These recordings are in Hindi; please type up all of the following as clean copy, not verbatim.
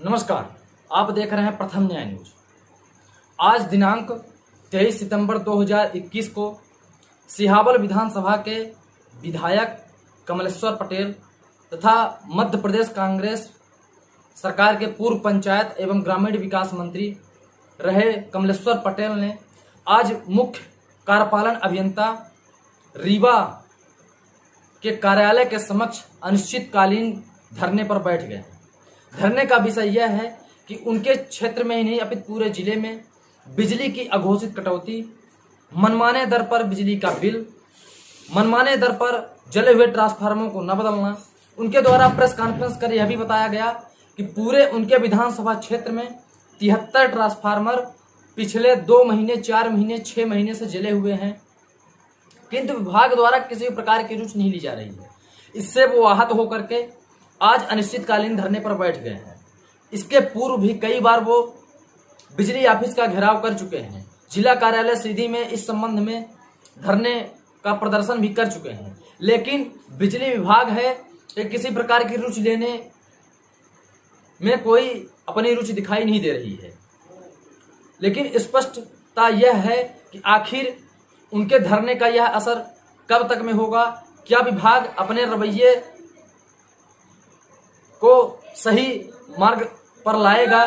नमस्कार, आप देख रहे हैं प्रथम न्याय न्यूज। आज दिनांक 23 सितंबर 2021 को सिहावल विधानसभा के विधायक कमलेश्वर पटेल तथा मध्य प्रदेश कांग्रेस सरकार के पूर्व पंचायत एवं ग्रामीण विकास मंत्री रहे कमलेश्वर पटेल ने आज मुख्य कार्यपालन अभियंता रीवा के कार्यालय के समक्ष अनिश्चितकालीन धरने पर बैठ गए। धरने का विषय यह है कि उनके क्षेत्र में ही नहीं अपितु पूरे जिले में बिजली की अघोषित कटौती, मनमाने दर पर बिजली का बिल, मनमाने दर पर जले हुए ट्रांसफार्मरों को न बदलना। उनके द्वारा प्रेस कॉन्फ्रेंस कर यह भी बताया गया कि पूरे उनके विधानसभा क्षेत्र में 73 ट्रांसफार्मर पिछले 2 महीने, 4 महीने, 6 महीने से जले हुए हैं, किंतु विभाग द्वारा किसी भी प्रकार की रुचि नहीं ली जा रही है। इससे वो आहत होकर के आज अनिश्चितकालीन धरने पर बैठ गए हैं। इसके पूर्व भी कई बार वो बिजली ऑफिस का घेराव कर चुके हैं। जिला कार्यालय सीधी में इस संबंध में धरने का प्रदर्शन भी कर चुके हैं, लेकिन बिजली विभाग है कि किसी प्रकार की रुचि लेने में कोई अपनी रुचि दिखाई नहीं दे रही है। लेकिन स्पष्टता यह है कि आखिर उनके धरने का यह असर कब तक में होगा, क्या विभाग अपने रवैये को सही मार्ग पर लाएगा,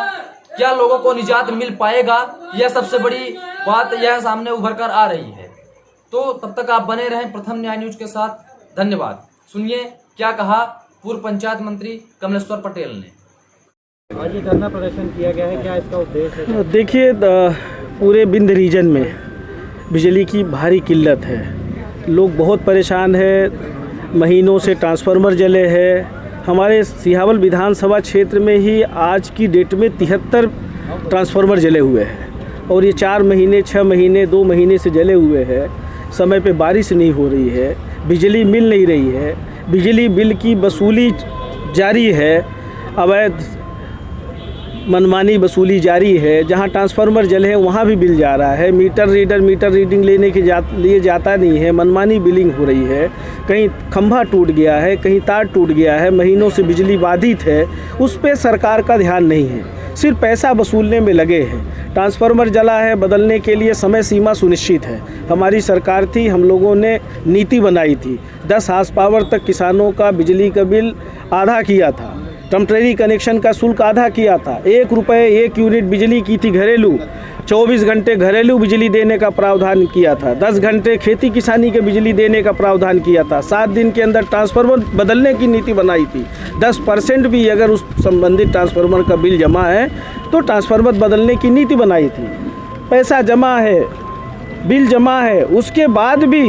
क्या लोगों को निजात मिल पाएगा, यह सबसे बड़ी बात यह सामने उभर कर आ रही है। तो तब तक आप बने रहें प्रथम न्याय न्यूज के साथ। धन्यवाद। सुनिए क्या कहा पूर्व पंचायत मंत्री कमलेश्वर पटेल ने। आज ये धरना प्रदर्शन किया गया है, क्या इसका उद्देश्य है? देखिए, पूरे बिंद रीजन में बिजली की भारी किल्लत है। लोग बहुत परेशान हैं, महीनों से ट्रांसफार्मर जले हैं। हमारे सिहावल विधानसभा क्षेत्र में ही आज की डेट में 73 ट्रांसफार्मर जले हुए हैं और ये 4 महीने, 6 महीने, 2 महीने से जले हुए हैं। समय पे बारिश नहीं हो रही है, बिजली मिल नहीं रही है, बिजली बिल की वसूली जारी है, अवैध मनमानी वसूली जारी है। जहां ट्रांसफार्मर जले हैं वहां भी बिल जा रहा है। मीटर रीडिंग लेने के लिए जाता नहीं है, मनमानी बिलिंग हो रही है। कहीं खंभा टूट गया है, कहीं तार टूट गया है, महीनों से बिजली बाधित है। उस पर सरकार का ध्यान नहीं है, सिर्फ पैसा वसूलने में लगे हैं। ट्रांसफार्मर जला है, बदलने के लिए समय सीमा सुनिश्चित है। हमारी सरकार थी, हम लोगों ने नीति बनाई थी। 10 हार्स पावर तक किसानों का बिजली का बिल आधा किया था, टेम्परेरी कनेक्शन का शुल्क आधा किया था। 1 रुपये 1 यूनिट बिजली की थी घरेलू। 24 घंटे घरेलू बिजली देने का प्रावधान किया था। 10 घंटे खेती किसानी के बिजली देने का प्रावधान किया था। 7 दिन के अंदर ट्रांसफार्मर बदलने की नीति बनाई थी। 10% भी अगर उस संबंधित ट्रांसफार्मर का बिल जमा है तो ट्रांसफार्मर बदलने की नीति बनाई थी। पैसा जमा है, बिल जमा है, उसके बाद भी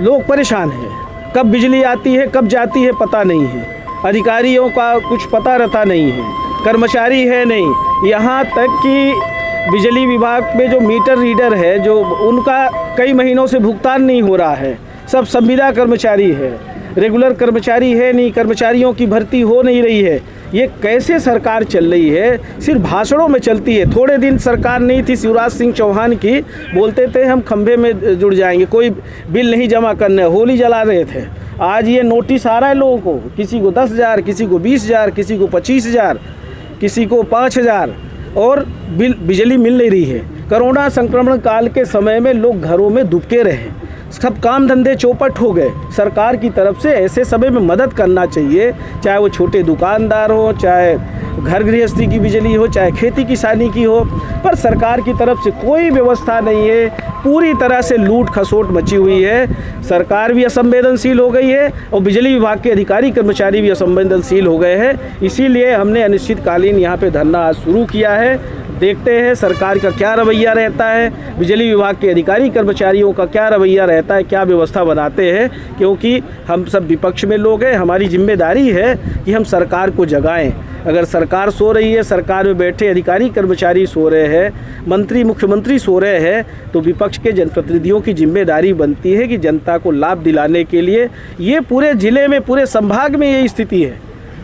लोग परेशान हैं। कब बिजली आती है, कब जाती है, पता नहीं है। अधिकारियों का कुछ पता रहता नहीं है, कर्मचारी है नहीं। यहाँ तक कि बिजली विभाग में जो मीटर रीडर है, जो उनका कई महीनों से भुगतान नहीं हो रहा है। सब संविदा कर्मचारी है, रेगुलर कर्मचारी है नहीं, कर्मचारियों की भर्ती हो नहीं रही है। ये कैसे सरकार चल रही है? सिर्फ भाषणों में चलती है। थोड़े दिन सरकार नहीं थी शिवराज सिंह चौहान की, बोलते थे हम खंभे में जुड़ जाएंगे, कोई बिल नहीं जमा करना, होली जला रहे थे। आज ये नोटिस आ रहा है लोगों को, किसी को 10,000, किसी को 20,000, किसी को 25,000, किसी को 5,000, और बिजली मिल नहीं रही है। कोरोना संक्रमण काल के समय में लोग घरों में दुबके रहे, सब काम धंधे चौपट हो गए। सरकार की तरफ से ऐसे समय में मदद करना चाहिए, चाहे वो छोटे दुकानदार हो, चाहे घर गृहस्थी की बिजली हो, चाहे खेती किसानी की हो, पर सरकार की तरफ से कोई व्यवस्था नहीं है। पूरी तरह से लूट खसोट मची हुई है। सरकार भी असंवेदनशील हो गई है और बिजली विभाग के अधिकारी कर्मचारी भी असंवेदनशील हो गए हैं। इसीलिए हमने अनिश्चितकालीन यहाँ पे धरना आज शुरू किया है। देखते हैं सरकार का क्या रवैया रहता है, बिजली विभाग के अधिकारी कर्मचारियों का क्या रवैया रहता है, क्या व्यवस्था बनाते हैं। क्योंकि हम सब विपक्ष में लोग हैं, हमारी जिम्मेदारी है कि हम सरकार को जगाएं। अगर सरकार सो रही है, सरकार में बैठे अधिकारी कर्मचारी सो रहे हैं, मंत्री मुख्यमंत्री सो रहे हैं, तो विपक्ष के जनप्रतिनिधियों की जिम्मेदारी बनती है कि जनता को लाभ दिलाने के लिए। ये पूरे ज़िले में, पूरे संभाग में यही स्थिति है।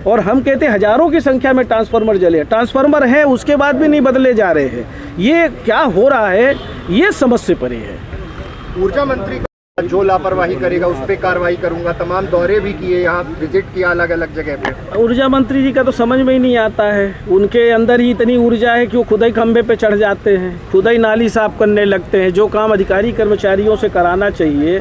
और हम कहते हैं हज़ारों की संख्या में ट्रांसफार्मर जले, ट्रांसफार्मर हैं उसके बाद भी नहीं बदले जा रहे हैं। ये क्या हो रहा है, ये समझ से परे है। ऊर्जा मंत्री जो लापरवाही करेगा उस पर कार्रवाई करूंगा। तमाम दौरे भी किए, यहाँ विजिट किया अलग अलग जगह पे। ऊर्जा मंत्री जी का तो समझ में ही नहीं आता है, उनके अंदर ही इतनी ऊर्जा है कि वो खुद ही खंभे पे चढ़ जाते हैं, खुद ही नाली साफ करने लगते हैं, जो काम अधिकारी कर्मचारियों से कराना चाहिए।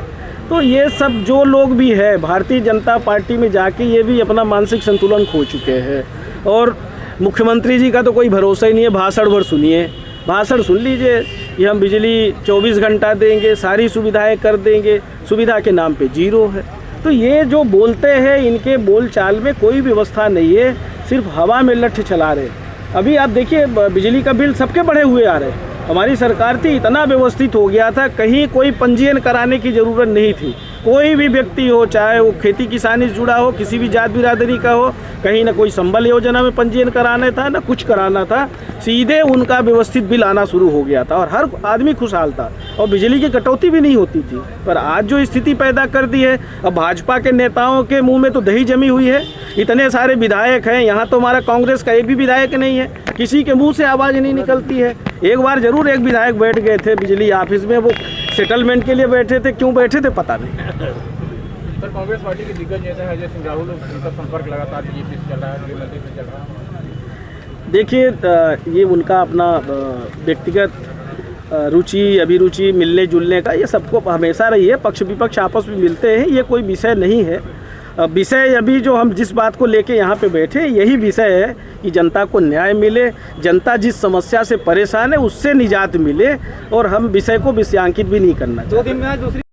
तो ये सब जो लोग भी है भारतीय जनता पार्टी में जाके ये भी अपना मानसिक संतुलन खो चुके हैं। और मुख्यमंत्री जी का तो कोई भरोसा ही नहीं है, भाषण भर सुनिए, भाषण सुन लीजिए कि हम बिजली 24 घंटा देंगे, सारी सुविधाएं कर देंगे, सुविधा के नाम पे जीरो है। तो ये जो बोलते हैं इनके बोलचाल में कोई व्यवस्था नहीं है, सिर्फ हवा में लठ चला रहे। अभी आप देखिए बिजली का बिल सबके बढ़े हुए आ रहे हैं। हमारी सरकार थी इतना व्यवस्थित हो गया था, कहीं कोई पंजीयन कराने की ज़रूरत नहीं थी। कोई भी व्यक्ति हो, चाहे वो खेती किसानी से जुड़ा हो, किसी भी जात बिरादरी का हो, कहीं ना कोई संबल योजना में पंजीयन कराना था ना कुछ कराना था, सीधे उनका व्यवस्थित बिल आना शुरू हो गया था और हर आदमी खुशहाल था और बिजली की कटौती भी नहीं होती थी। पर आज जो स्थिति पैदा कर दी है, अब भाजपा के नेताओं के मुंह में तो दही जमी हुई है। इतने सारे विधायक हैं, यहाँ तो हमारा कांग्रेस का एक भी विधायक नहीं है, किसी के मुँह से आवाज़ नहीं निकलती है। एक बार जरूर एक विधायक बैठ गए थे बिजली ऑफिस में, वो सेटलमेंट के लिए बैठे थे, क्यों बैठे थे पता नहीं। सर, कांग्रेस पार्टी के दिग्गज नेता है अजय सिंह राहुल, उनका संपर्क लगातार बीजेपी से चल रहा है, गृह मंत्री से चल रहा है। देखिए ये उनका अपना व्यक्तिगत रुचि अभिरुचि मिलने जुलने का ये सबको हमेशा रही है, पक्ष विपक्ष आपस में मिलते हैं, ये कोई विषय नहीं है। विषय अभी जो हम जिस बात को लेके यहाँ पे बैठे यही विषय है कि जनता को न्याय मिले, जनता जिस समस्या से परेशान है उससे निजात मिले, और हम विषय को विषयांकित भी नहीं करना चाहते। 2 दिन में आज दूसरी